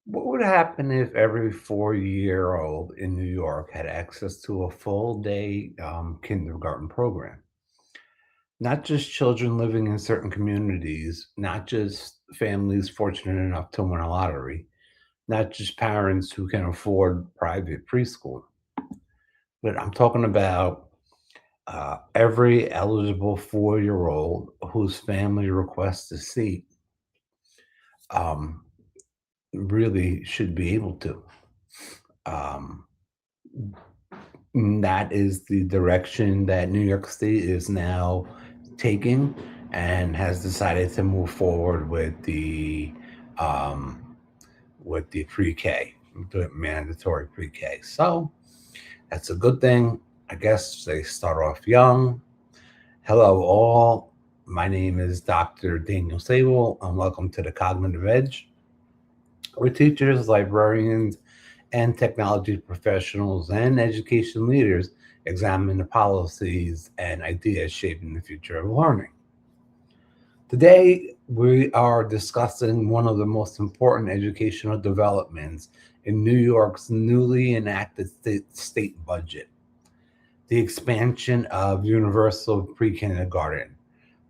What would happen if every 4-year-old in New York had access to a full day kindergarten program? Not just children living in certain communities, not just families fortunate enough to win a lottery, not just parents who can afford private preschool, but I'm talking about every eligible 4-year-old whose family requests a seat um, really should be able to. Um, that is the direction that New York State is now taking and has decided to move forward um, with the pre-K, the mandatory pre-K. So that's a good thing. I guess they start off young. Hello, all. My name is Dr. Daniel Sable, and welcome to the Cognitive Edge, where teachers, librarians, and technology professionals and education leaders examine the policies and ideas shaping the future of learning. Today, we are discussing one of the most important educational developments in New York's newly enacted state budget, the expansion of Universal Prekindergarten,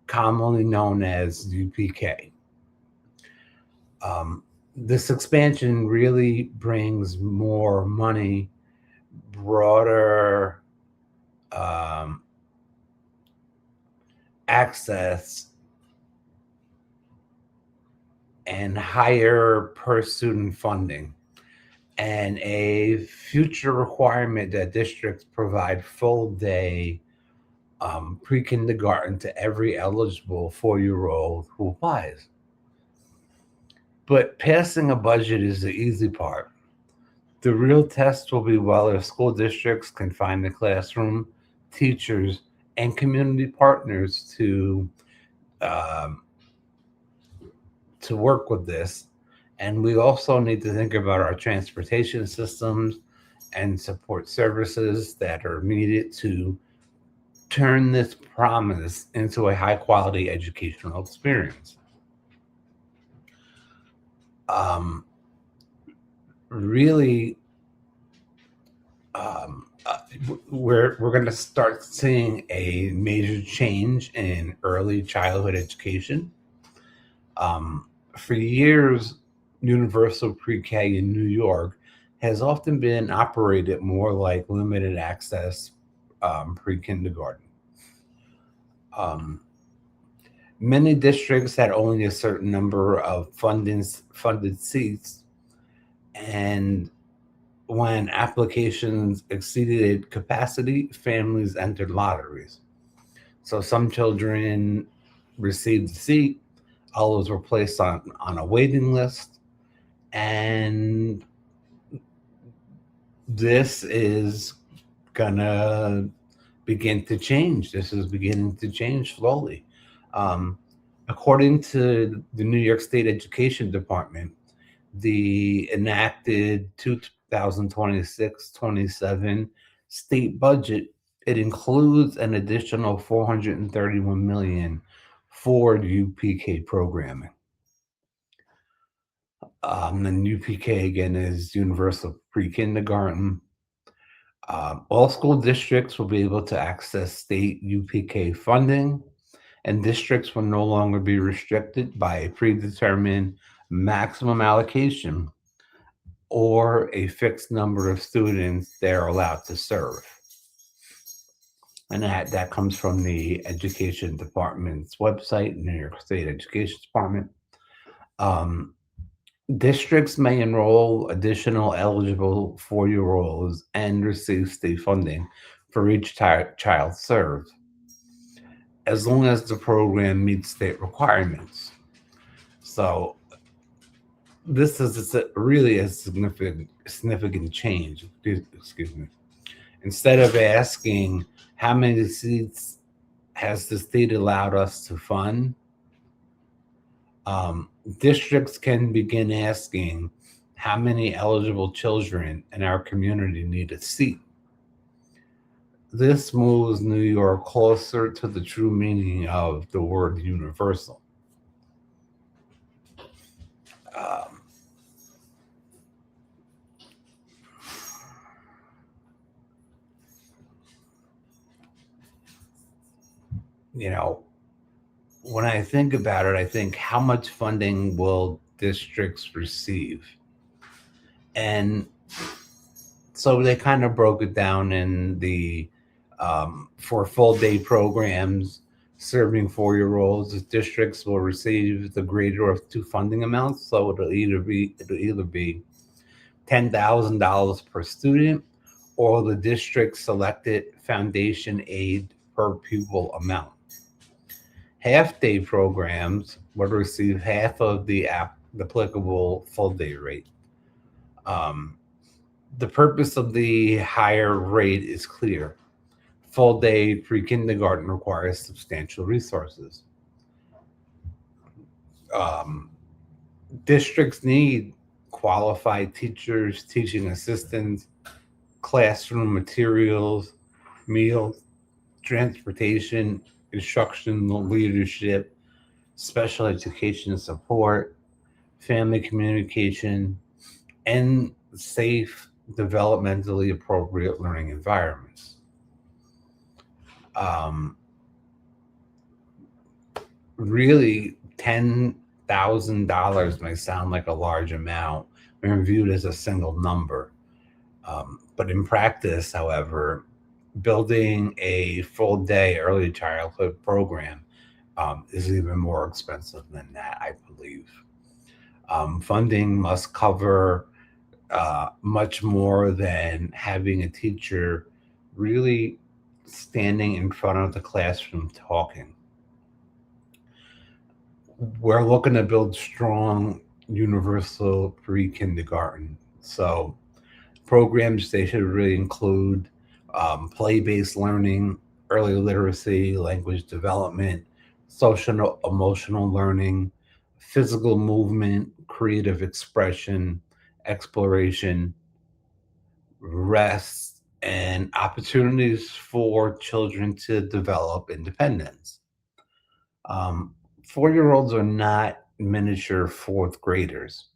commonly known as UPK. Um, this expansion really brings more money, broader um, access, and higher per student funding, and a future requirement that districts provide full day pre kindergarten to every eligible 4-year-old who applies. But passing a budget is the easy part. The real test will be whether school districts can find the classroom, teachers, and community partners um, to work with this. And we also need to think about our transportation systems and support services that are needed to turn this promise into a high quality educational experience. Um, really, we're going to start seeing a major change in early childhood education. Um, for years, Universal Pre-K in New York has often been operated more like limited access pre-kindergarten. Um, Many districts had only a certain number of funded seats, and when applications exceeded capacity, families entered lotteries. So some children received a seat, others were placed on a waiting list, and this is gonna begin to change. This is beginning to change slowly. Um, According to the New York State Education Department, the enacted 2026-27 state budget, it includes an additional 431 million for UPK programming. And UPK again is Universal Pre-Kindergarten. All school districts will be able to access state UPK funding, and districts will no longer be restricted by a predetermined maximum allocation or a fixed number of students they're allowed to serve. And that comes from the Education Department's website, New York State Education Department. Um, Districts may enroll additional eligible 4-year-olds and receive state funding for each child served, as long as the program meets state requirements. So this is really a significant change. Excuse me. Instead of asking how many seats has the state allowed us to fund, um, districts can begin asking how many eligible children in our community need a seat. This moves New York closer to the true meaning of the word universal. Um, you know, when I think about it, I think how much funding will districts receive? And so they kind of broke it down in the for full day programs serving 4-year-olds, districts will receive the greater of two funding amounts. So it'll either be $10,000 per student or the district selected foundation aid per pupil amount. Half day programs would receive half of the applicable full day rate. Um, the purpose of the higher rate is clear. Full day pre kindergarten requires substantial resources. Um, Districts need qualified teachers, teaching assistants, classroom materials, meals, transportation, instructional leadership, special education support, family communication, and safe, developmentally appropriate learning environments. Um, Really, $10,000 may sound like a large amount when viewed as a single number. But in practice, however, building a full day early childhood program is even more expensive than that, I believe. Funding must cover much more than having a teacher really standing in front of the classroom talking. We're looking to build strong universal pre kindergarten. So, programs they should really include play based learning, early literacy, language development, social emotional learning, physical movement, creative expression, exploration, rest, and opportunities for children to develop independence. Um, 4-year-olds are not miniature fourth graders.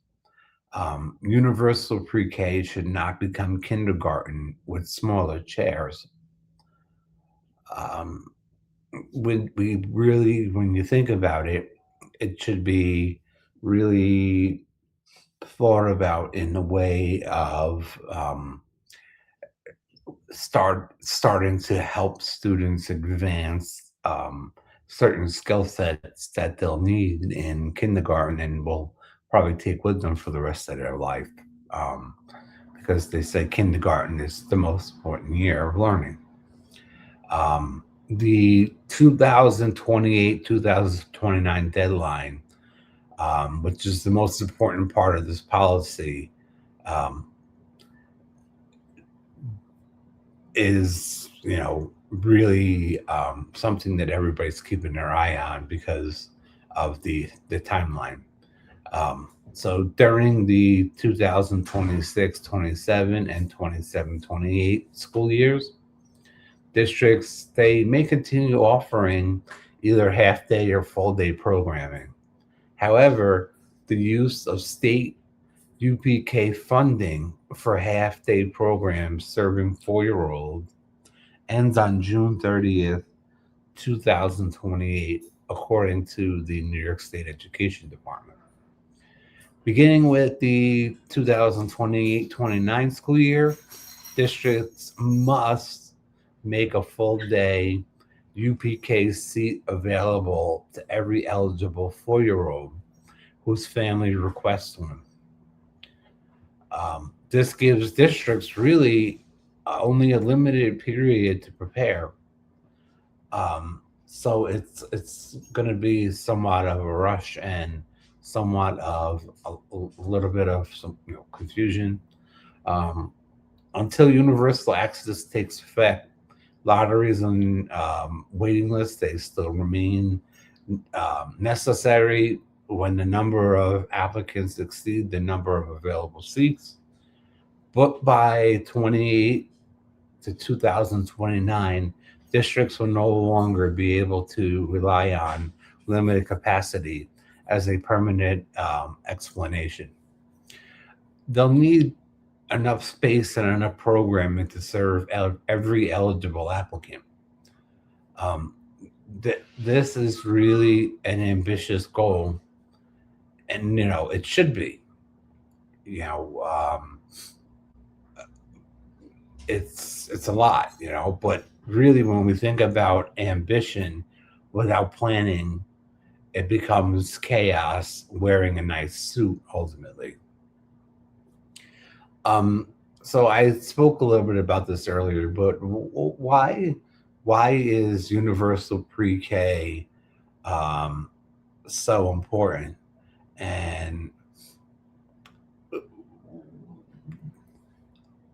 Universal pre K should not become kindergarten with smaller chairs. Um, we really, when you think about it, it should be really thought about in the way of starting to help students advance certain skill sets that they'll need in kindergarten and will probably take with them for the rest of their life. Um, because they say kindergarten is the most important year of learning. The 2028 2029 deadline, which is the most important part of this policy, um, is really something that everybody's keeping their eye on because of the timeline. So during the 2026, 27, and 27, 28 school years, districts they may continue offering either half day or full day programming. However, the use of state UPK funding for half day programs serving 4-year-olds ends on June 30th, 2028, according to the New York State Education Department. Beginning with the 2028-29 school year, districts must make a full day UPK seat available to every eligible 4-year-old whose family requests one. This gives districts really only a limited period to prepare. So it's going to be somewhat of a rush and somewhat of a little bit of some confusion. Um, until universal access takes effect, lotteries and waiting lists they still remain necessary when the number of applicants exceed the number of available seats. But by 28 to 2029, districts will no longer be able to rely on limited capacity as a permanent explanation. They'll need enough space and enough programming to serve every eligible applicant. Um, this is really an ambitious goal, and it should be. You know, it's a lot, but really, when we think about ambition without planning, it becomes chaos wearing a nice suit ultimately. Um, so I spoke a little bit about this earlier, but why is universal pre-K so important? And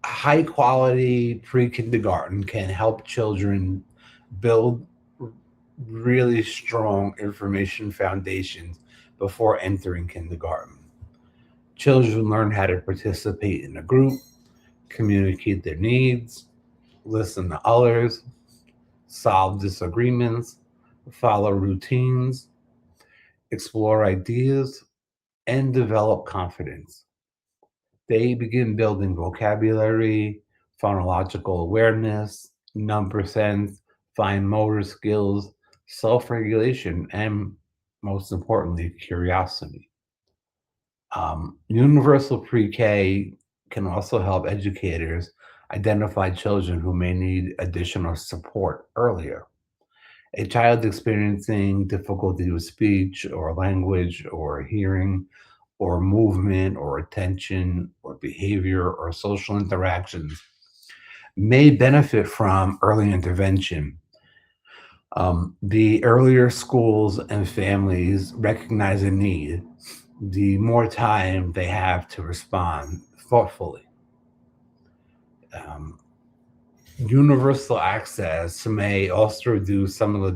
high quality pre-kindergarten can help children build really strong information foundations before entering kindergarten. Children learn how to participate in a group, communicate their needs, listen to others, solve disagreements, follow routines, explore ideas, and develop confidence. They begin building vocabulary, phonological awareness, number sense, fine motor skills, self regulation, and most importantly, curiosity. Universal pre K can also help educators identify children who may need additional support earlier. A child experiencing difficulty with speech or language or hearing or movement or attention or behavior or social interactions may benefit from early intervention. The earlier schools and families recognize a need, the more time they have to respond thoughtfully. Um, Universal access may also reduce some of the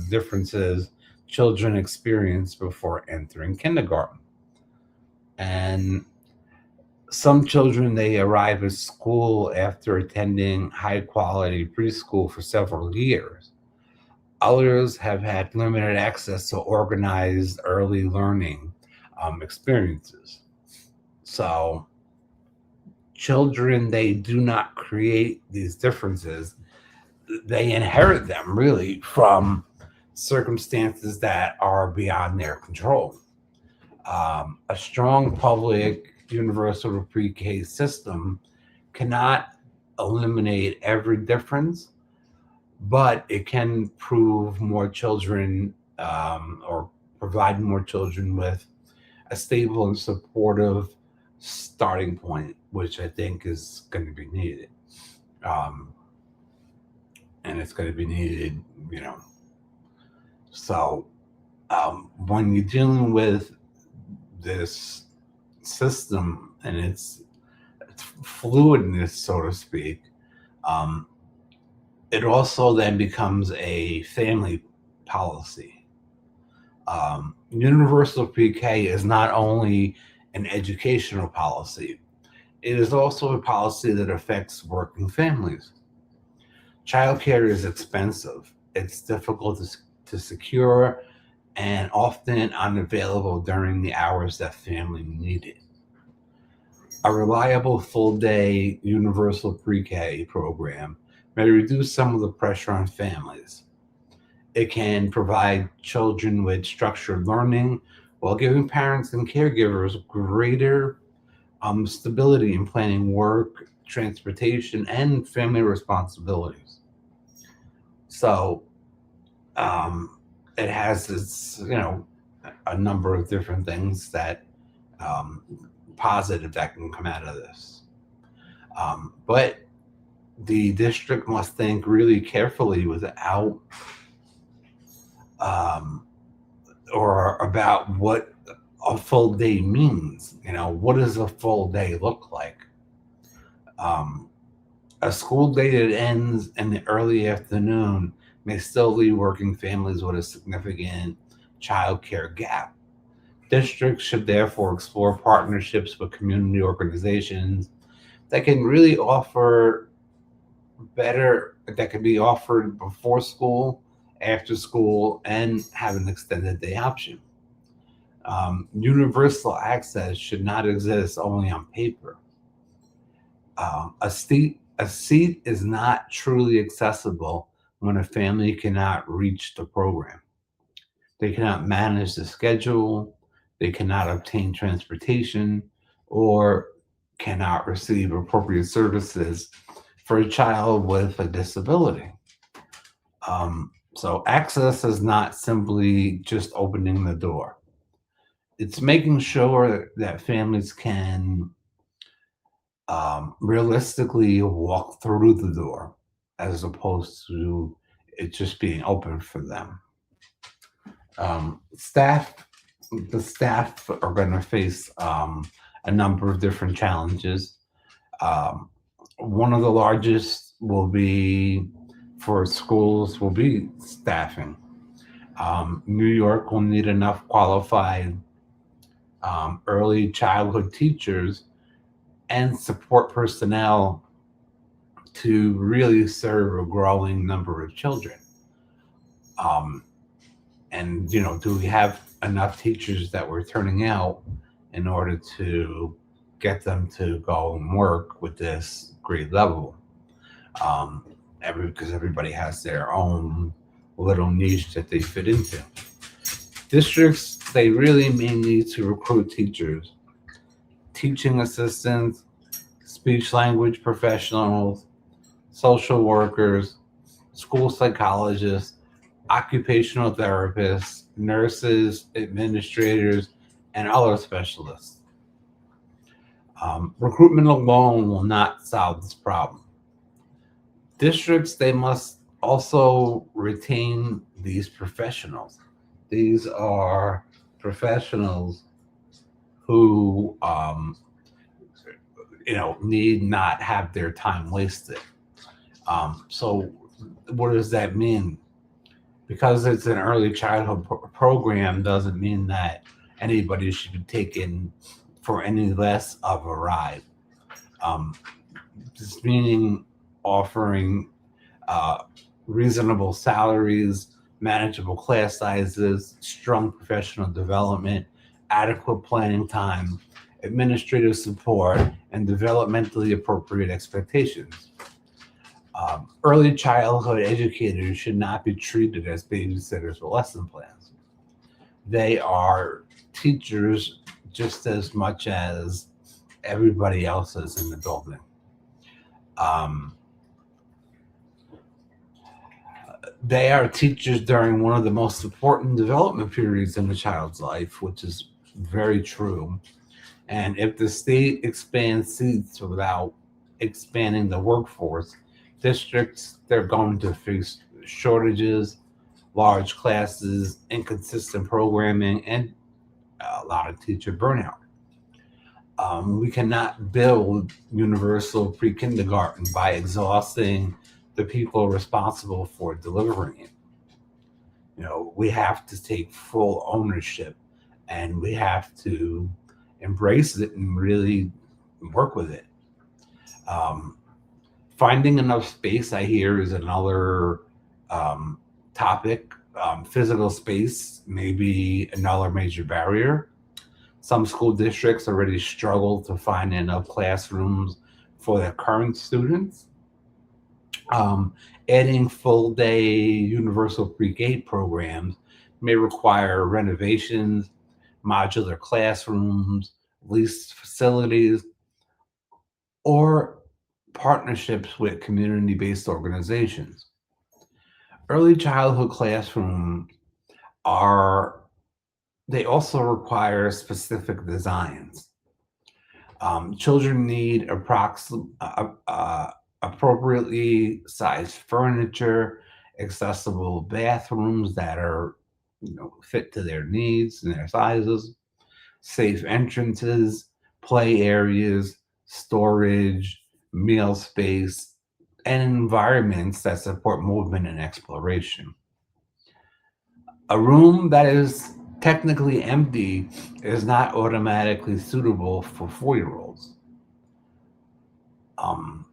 differences children experience before entering kindergarten. And some children, they arrive at school after attending high quality preschool for several years. Others have had limited access to organized early learning experiences. So children, they do not create these differences, they inherit them really from circumstances that are beyond their control. A strong public universal pre-K system cannot eliminate every difference, but it can prove more children, or provide more children with a stable and supportive starting point, which I think is going to be needed. Um, and it's going to be needed, you know. So when you're dealing with this system and its fluidness, so to speak, um, it also then becomes a family policy. Universal pre-K is not only an educational policy; it is also a policy that affects working families. Childcare is expensive. It's difficult to secure and often unavailable during the hours that family need it. A reliable full day universal pre K program may reduce some of the pressure on families. It can provide children with structured learning while giving parents and caregivers greater stability in planning work, transportation, and family responsibilities. So um, it has its, a number of different things that um, positive that can come out of this. But the district must think really carefully without um, or about what a full day means. What does a full day look like? Um, a school day that ends in the early afternoon may still leave working families with a significant childcare gap. Districts should therefore explore partnerships with community organizations that can really offer that can be offered before school, after school, and have an extended day option. Universal access should not exist only on paper. A seat is not truly accessible when a family cannot reach the program. They cannot manage the schedule, they cannot obtain transportation, or cannot receive appropriate services for a child with a disability. So, access is not simply just opening the door, it's making sure that families can realistically walk through the door as opposed to it just being open for them. Staff, the staff are going to face a number of different challenges. Um, One of the largest will be for schools will be staffing. New York will need enough qualified early childhood teachers and support personnel to really serve a growing number of children. Um, and do we have enough teachers that we're turning out in order to get them to go and work with this grade level? um, because everybody has their own little niche that they fit into. Districts, they really may need to recruit teachers, teaching assistants, speech language professionals, social workers, school psychologists, occupational therapists, nurses, administrators, and other specialists. Recruitment alone will not solve this problem. Districts, they must also retain these professionals. These are professionals who, need not have their time wasted. So, what does that mean? Because it's an early childhood program doesn't mean that anybody should be taken for any less of a ride. Um, this meaning offering uh, reasonable salaries, manageable class sizes, strong professional development, adequate planning time, administrative support, and developmentally appropriate expectations. Early childhood educators should not be treated as babysitters or lesson plans. They are teachers just as much as everybody else is in the building. Um, they are teachers during one of the most important development periods in a child's life, which is very true. And if the state expands seats without expanding the workforce, districts, they're going to face shortages, large classes, inconsistent programming, and a lot of teacher burnout. We cannot build universal pre-kindergarten by exhausting the people responsible for delivering it. We have to take full ownership, and we have to embrace it and really work with it. Um, Finding enough space, I hear, is another um, topic. Physical space may be another major barrier. Some school districts already struggle to find enough classrooms for their current students. Um, Adding full day universal pre-K programs may require renovations, modular classrooms, leased facilities, or partnerships with community based organizations. Early childhood classrooms are, they also require specific designs. Children need appropriately sized furniture, accessible bathrooms that are fit to their needs and their sizes, safe entrances, play areas, storage, meal space, and environments that support movement and exploration. A room that is technically empty is not automatically suitable for 4-year-olds. Um,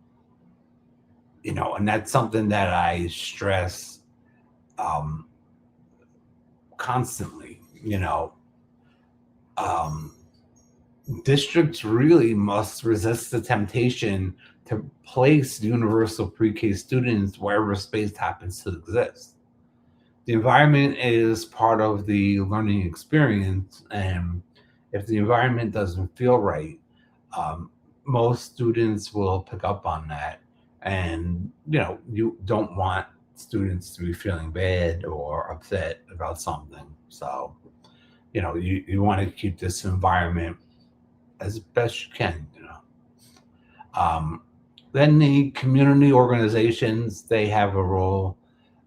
and that's something that I stress um, constantly. Um, Districts really must resist the temptation to place universal pre-K students wherever space happens to exist. The environment is part of the learning experience, and if the environment doesn't feel right, um, most students will pick up on that. And you don't want students to be feeling bad or upset about something. So you want to keep this environment as best you can. um, then the community organizations, they have a role.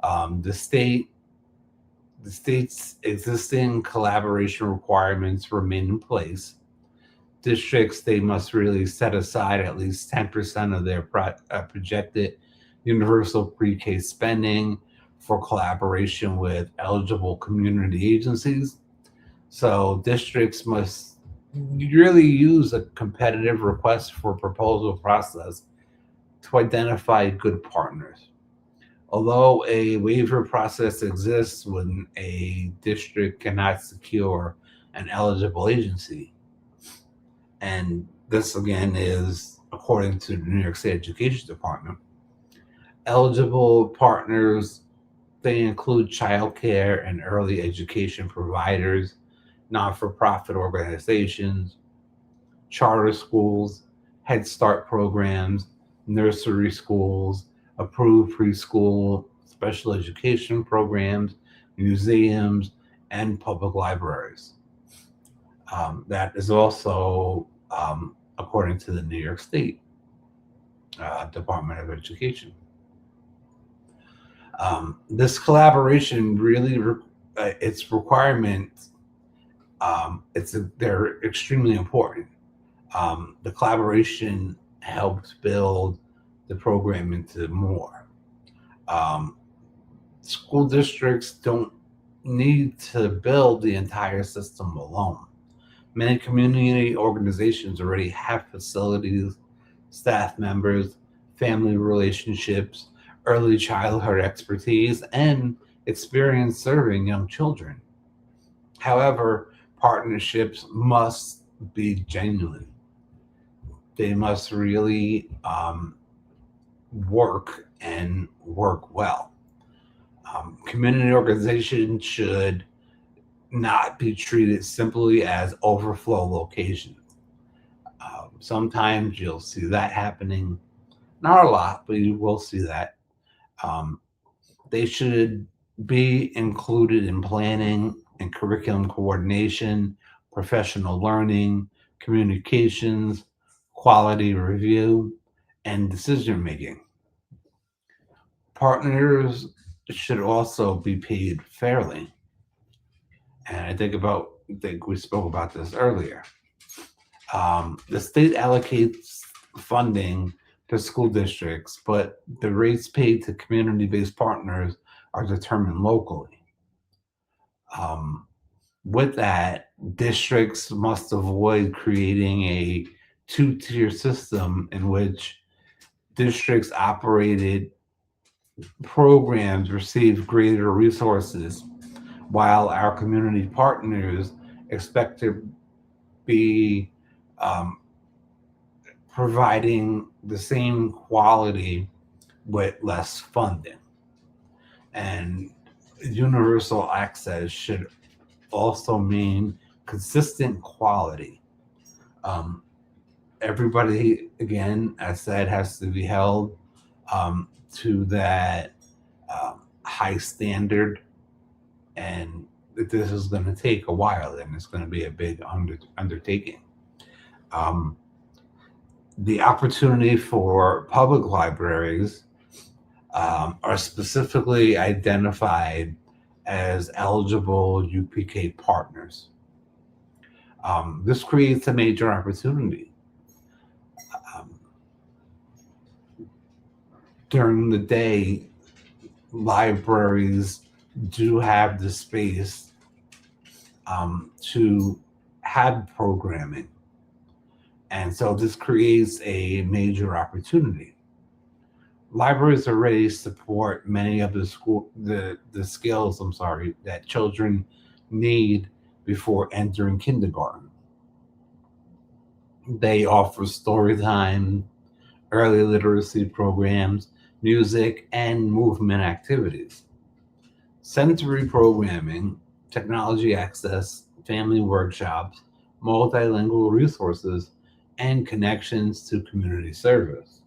Um, the state's existing collaboration requirements remain in place. Districts, they must really set aside at least 10% of their projected universal pre-K spending for collaboration with eligible community agencies. So districts must really use a competitive request for proposal process to identify good partners. Although a waiver process exists when a district cannot secure an eligible agency, and this again is according to the New York State Education Department, eligible partners, they include childcare and early education providers, not-for-profit organizations, charter schools, Head Start programs, nursery schools, approved preschool, special education programs, museums, and public libraries. That is also according to the New York State Department of Education. This collaboration really, its requirements, they're extremely important. The collaboration helps build the program into more. Um, School districts don't need to build the entire system alone. Many community organizations already have facilities, staff members, family relationships, early childhood expertise, and experience serving young children. However, partnerships must be genuine. They must really work and work well. Community organizations should not be treated simply as overflow locations. Sometimes you'll see that happening, not a lot, but you will see that. Um, they should be included in planning and curriculum coordination, professional learning, communications, quality review, and decision making. Partners should also be paid fairly. And I think we spoke about this earlier. The state allocates funding to school districts, but the rates paid to community-based partners are determined locally. Um, with that, districts must avoid creating a two-tier system in which districts operated programs receive greater resources, while our community partners expect to be um, providing the same quality with less funding. And universal access should also mean consistent quality. Um, Everybody, again, as said, has to be held to that high standard, and this is going to take a while, and it's going to be a big undertaking. Um, the opportunity for public libraries are specifically identified as eligible UPK partners. This creates a major opportunity. Um, During the day, libraries do have the space to have programming. And so this creates a major opportunity. Libraries already support many of the skills, that children need before entering kindergarten. They offer story time, early literacy programs, music, and movement activities. Sensory programming, technology access, family workshops, multilingual resources, and connections to community service.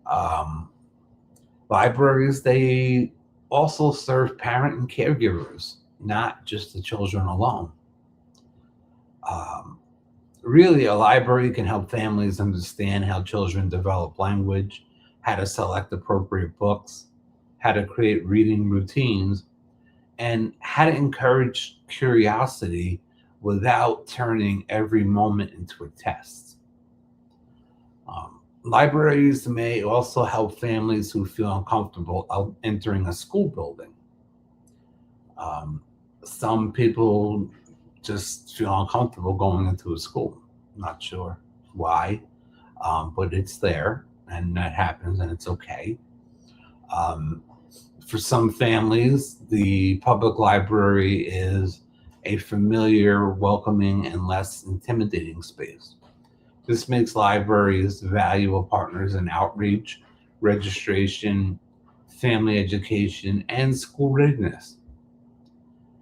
Um, Libraries, they also serve parent and caregivers, not just the children alone. Um, Really, a library can help families understand how children develop language, how to select appropriate books, how to create reading routines, and how to encourage curiosity without turning every moment into a test. Libraries may also help families who feel uncomfortable entering a school building. Um, some people just feel uncomfortable going into a school. Not sure why, but it's there and that happens and it's okay. Um, for some families, the public library is a familiar, welcoming, and less intimidating space. This makes libraries valuable partners in outreach, registration, family education, and school readiness.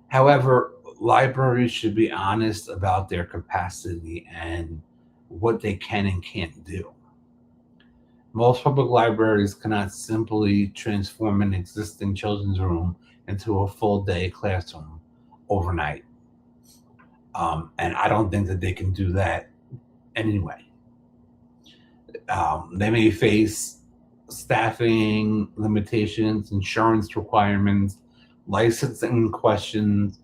However, libraries should be honest about their capacity and what they can and can't do. Most public libraries cannot simply transform an existing children's room into a full day classroom overnight. And I don't think that they can do that anyway. They may face staffing limitations, insurance requirements, licensing questions,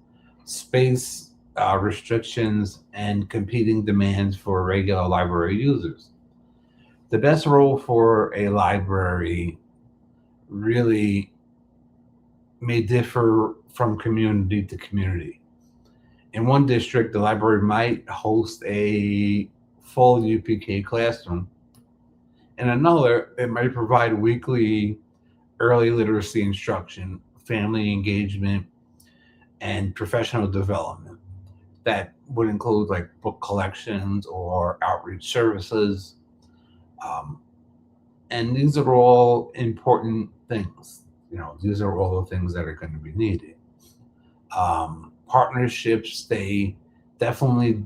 space restrictions, and competing demands for regular library users. The best role for a library really may differ from community to community. In one district, the library might host a full UPK classroom. In another, it might provide weekly early literacy instruction, family engagement, and professional development. That would include like book collections or outreach services. Um, and these are all important things. These are all the things that are going to be needed. Partnerships, they definitely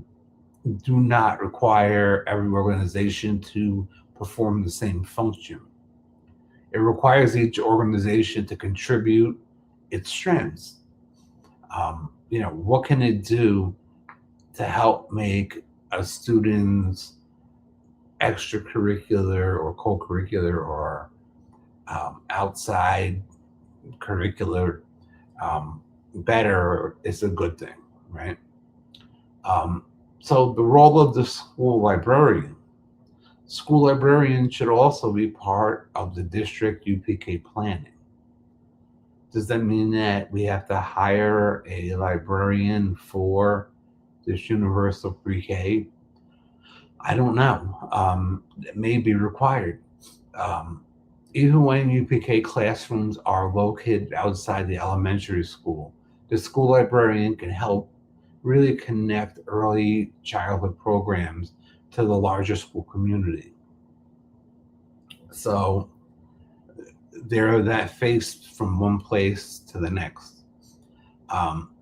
do not require every organization to perform the same function. It requires each organization to contribute its strengths. What can it do to help make a student's extracurricular or co-curricular or outside curricular better is a good thing, right? Um, so the role of the school librarian should also be part of the district UPK planning. Does that mean that we have to hire a librarian for this universal pre-K? I don't know. It may be required. Um, Even when UPK classrooms are located outside the elementary school, the school librarian can help really connect early childhood programs to the larger school community. So they're that face from one place to the next.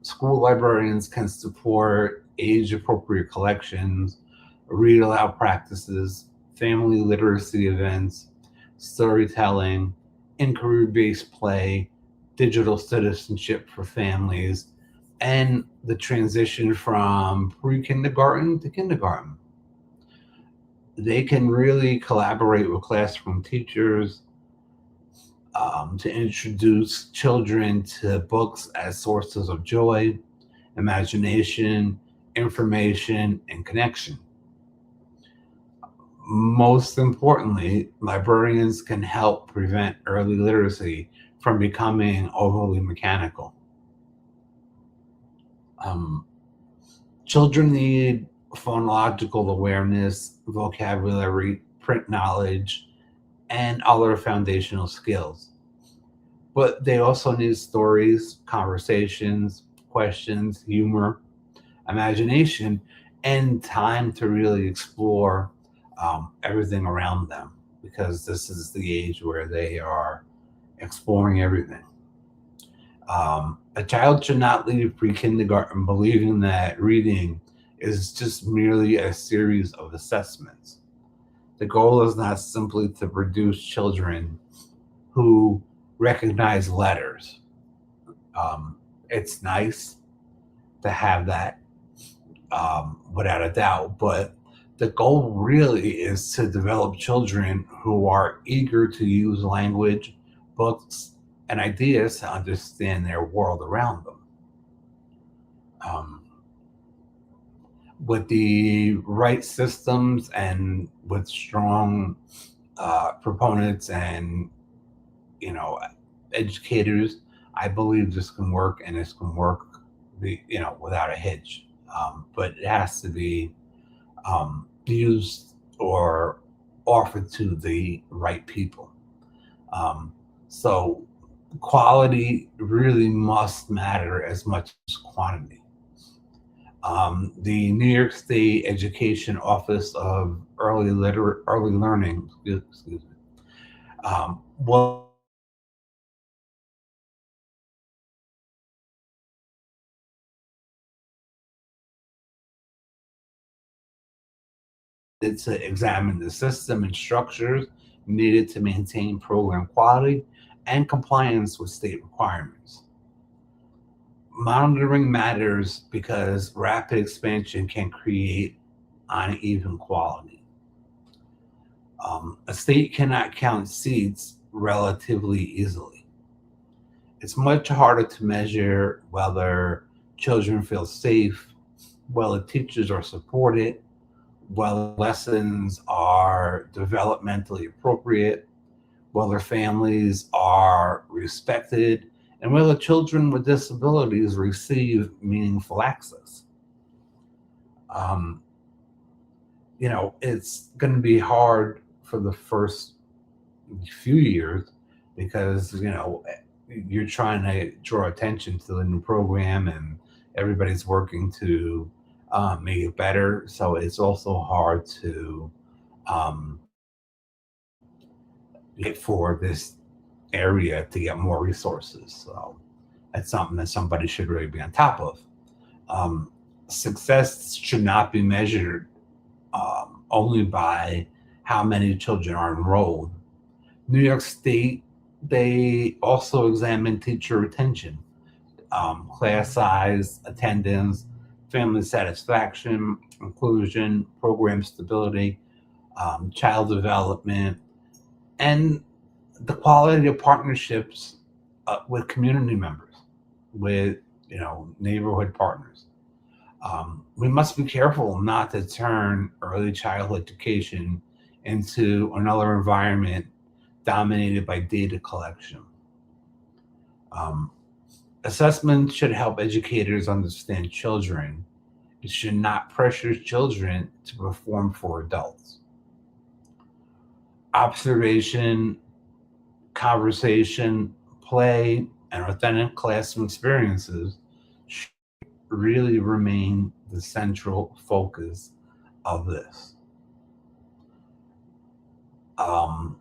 School librarians can support age appropriate collections, read aloud practices, family literacy events, storytelling, inquiry based play, digital citizenship for families, and the transition from pre kindergarten to kindergarten. They can really collaborate with classroom teachers to introduce children to books as sources of joy, imagination, information, and connection. Most importantly, librarians can help prevent early literacy from becoming overly mechanical. Um, Children need phonological awareness, vocabulary, print knowledge, and other foundational skills. But they also need stories, conversations, questions, humor, imagination, and time to really explore everything around them, because this is the age where they are exploring everything. A child should not leave pre kindergarten believing that reading is just merely a series of assessments. The goal is not simply to produce children who recognize letters. Um, it's nice to have that, without a doubt, but the goal really is to develop children who are eager to use language, books, and ideas to understand their world around them. Um, with the right systems and with strong proponents and, you know, educators, I believe this can work, and this can work, without a hitch. But it has to be used or offered to the right people. Um, so quality really must matter as much as quantity. The New York State Education Office of Early Learning, excuse me, was to examine the system and structures needed to maintain program quality and compliance with state requirements. Monitoring matters because rapid expansion can create uneven quality. A state cannot count seats relatively easily. It's much harder to measure whether children feel safe, whether teachers are supported, whether lessons are developmentally appropriate, whether families are respected, and whether children with disabilities receive meaningful access. Um, it's going to be hard for the first few years because, you're trying to draw attention to the new program and everybody's working to make it better. So it's also hard to um, get for this area to get more resources. So that's something that somebody should really be on top of. Um, Success should not be measured only by how many children are enrolled. New York State, they also examine teacher retention, class size, attendance, family satisfaction, inclusion, program stability, child development, and the quality of partnerships with community members, with neighborhood partners. We must be careful not to turn early childhood education into another environment dominated by data collection. Um, Assessment should help educators understand children. It should not pressure children to perform for adults. Observation, conversation, play, and authentic classroom experiences should really remain the central focus of this. Um,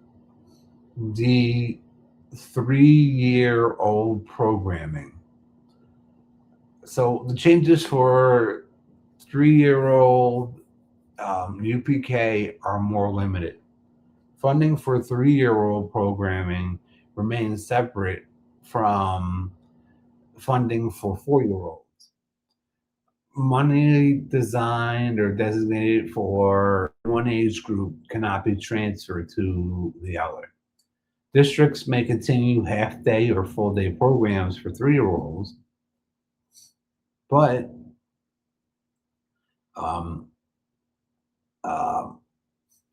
the 3-year-old programming. So the changes for 3-year-old UPK are more limited. Funding for 3-year-old programming remains separate from funding for 4-year-olds. Money designed or designated for one age group cannot be transferred to the other. Districts may continue half day or full day programs for 3-year-olds, but um, uh,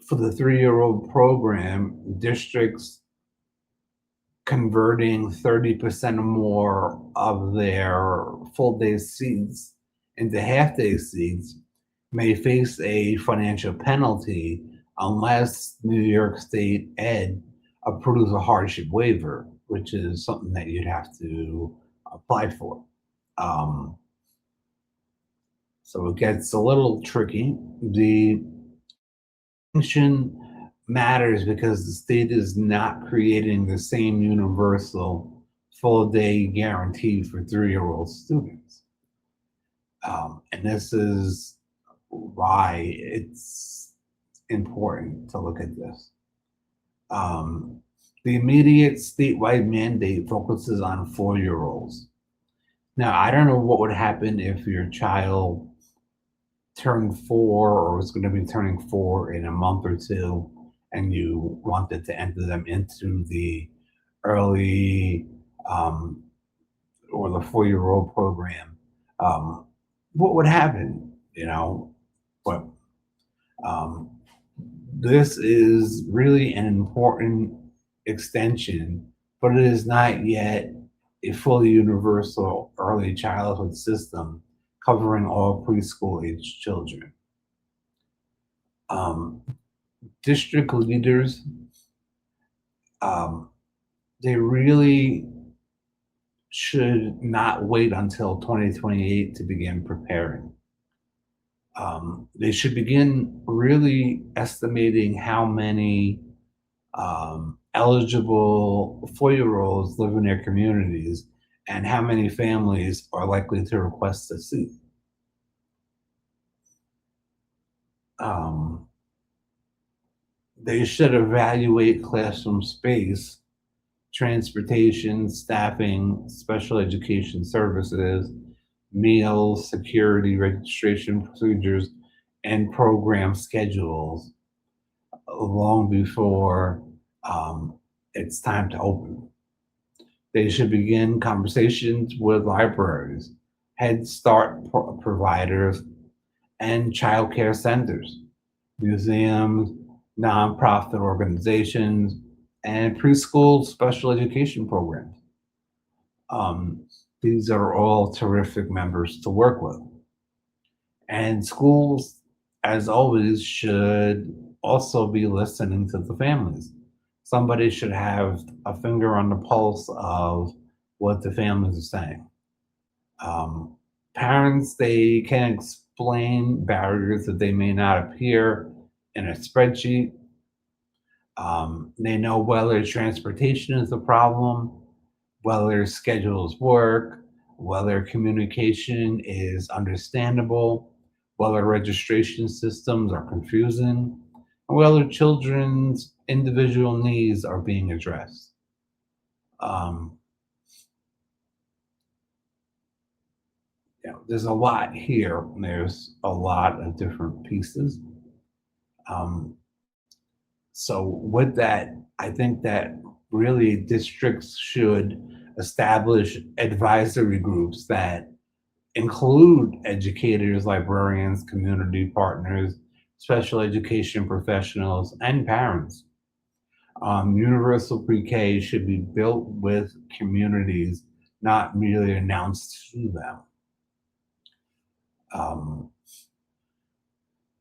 for the 3-year-old program, districts converting 30% or more of their full day seats into half day seats may face a financial penalty unless New York State Ed approves a hardship waiver, which is something that you'd have to apply for. Um, So it gets a little tricky. The distinction matters because the state is not creating the same universal full day guarantee for 3-year-old students. And this is why it's important to look at this. Um, the immediate statewide mandate focuses on 4-year-olds. Now, I don't know what would happen if your child turned 4 or was going to be turning 4 in a month or two and you wanted to enter them into the early um, or the 4-year-old program. Um, what would happen? But um, this is really an important extension, but it is not yet a fully universal early childhood system covering all preschool age children. Um, District leaders, um, they really should not wait until 2028 to begin preparing. They should begin really estimating how many eligible 4-year-olds live in their communities and how many families are likely to request a seat. Um, they should evaluate classroom space, transportation, staffing, special education services, meals, security, registration procedures, and program schedules long before it's time to open. They should begin conversations with libraries, Head Start providers, and childcare centers, museums, nonprofit organizations, and preschool special education programs. Um, these are all terrific members to work with. And schools, as always, should also be listening to the families. Somebody should have a finger on the pulse of what the families are saying. Um, Parents, they can explain barriers that they may not appear in a spreadsheet. They know whether transportation is a problem, whether schedules work, whether communication is understandable, whether registration systems are confusing, and whether children's individual needs are being addressed. Um, there's a lot here. There's a lot of different pieces. Um, so with that, I think that really districts should establish advisory groups that include educators, librarians, community partners, special education professionals, and parents. Universal pre-K should be built with communities, not merely announced to them. Um,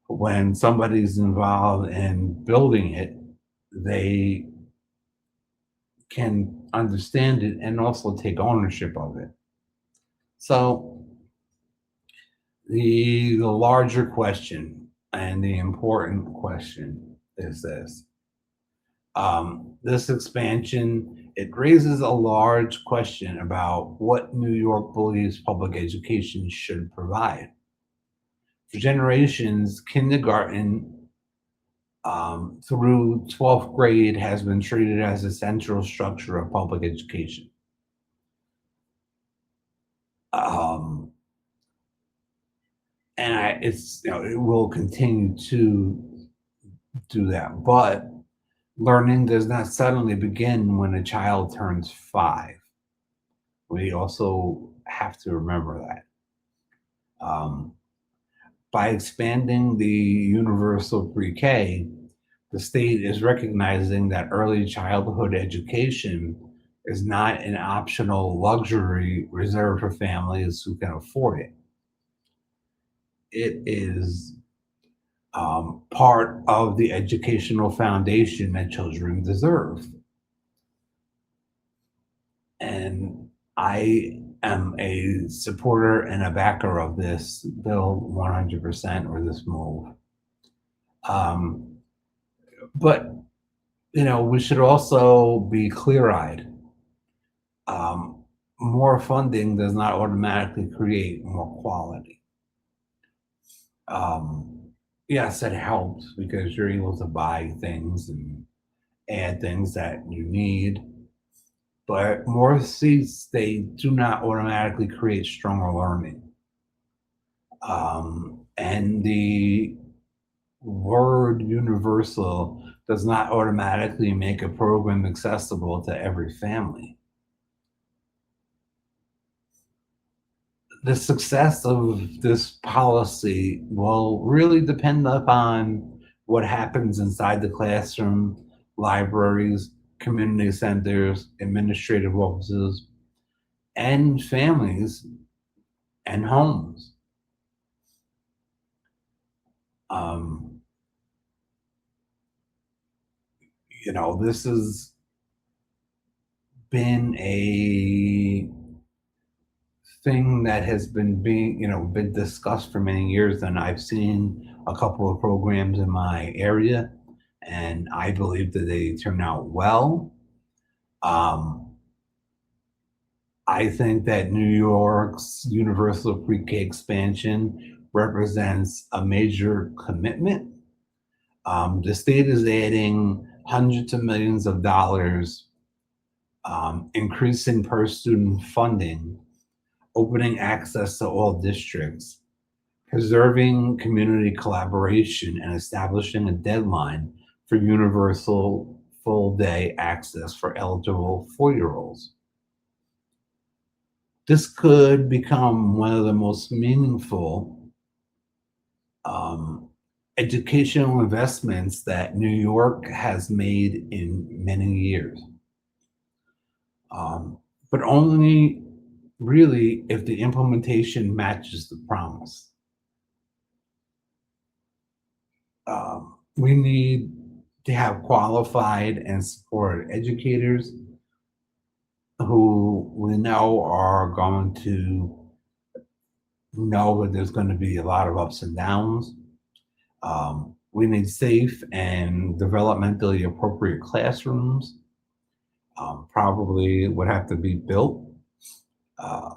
when somebody's involved in building it, they can understand it and also take ownership of it. So the larger question and the important question is this. This expansion, it raises a large question about what New York believes public education should provide. For generations, kindergarten through 12th grade has been treated as a central structure of public education. Um, it will continue to do that, but learning does not suddenly begin when a child turns 5. We also have to remember that. Um, by expanding the universal pre-K, the state is recognizing that early childhood education is not an optional luxury reserved for families who can afford it. It is part of the educational foundation that children deserve. And I am a supporter and a backer of this bill 100% or this move. Um, but, we should also be clear eyed. Um, More funding does not automatically create more quality. Um, yes, it helps because you're able to buy things and add things that you need, but more seats, they do not automatically create stronger learning. And the word universal does not automatically make a program accessible to every family. The success of this policy will really depend upon what happens inside the classroom, libraries, community centers, administrative offices, and families and homes. Um, this has been a thing that has been discussed for many years, and I've seen a couple of programs in my area, and I believe that they turn out well. Um, I think that New York's universal pre-K expansion represents a major commitment. The state is adding hundreds of millions of dollars, increasing per student funding, opening access to all districts, preserving community collaboration, and establishing a deadline for universal full day access for eligible 4-year-olds. This could become one of the most meaningful um, educational investments that New York has made in many years. Um, but only really if the implementation matches the promise. We need to have qualified and supported educators who we know are going to know that there's going to be a lot of ups and downs. We need safe and developmentally appropriate classrooms. Probably would have to be built. Uh,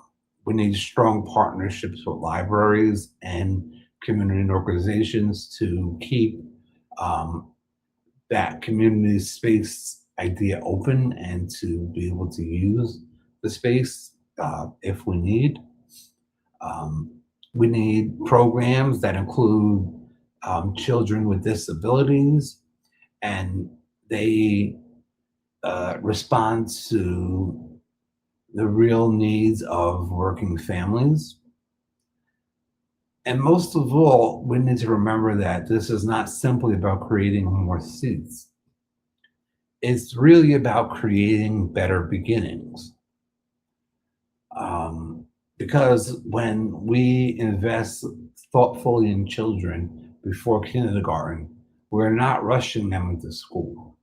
we need strong partnerships with libraries and community organizations to keep um, that community space idea open and to be able to use the space if we need. Um, we need programs that include children with disabilities, and they respond to the real needs of working families. And most of all, we need to remember that this is not simply about creating more seats. It's really about creating better beginnings. Um, because when we invest thoughtfully in children before kindergarten, we're not rushing them into school.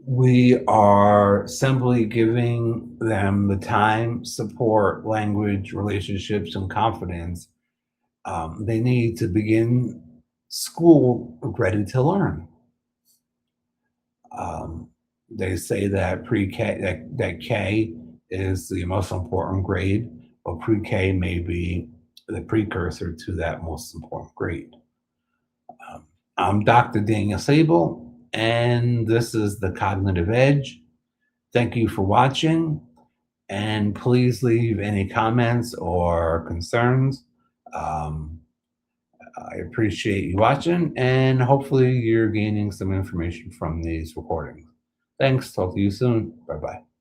We are simply giving them the time, support, language, relationships, and confidence they need to begin school ready to learn. Um, they say that pre-K that K is the most important grade, but pre-K may be the precursor to that most important grade. Um, I'm Dr. Daniel Sable, and this is the Cognitive Edge. Thank you for watching, and please leave any comments or concerns. Um, I appreciate you watching, and hopefully you're gaining some information from these recordings. Thanks. Talk to you soon. Bye bye.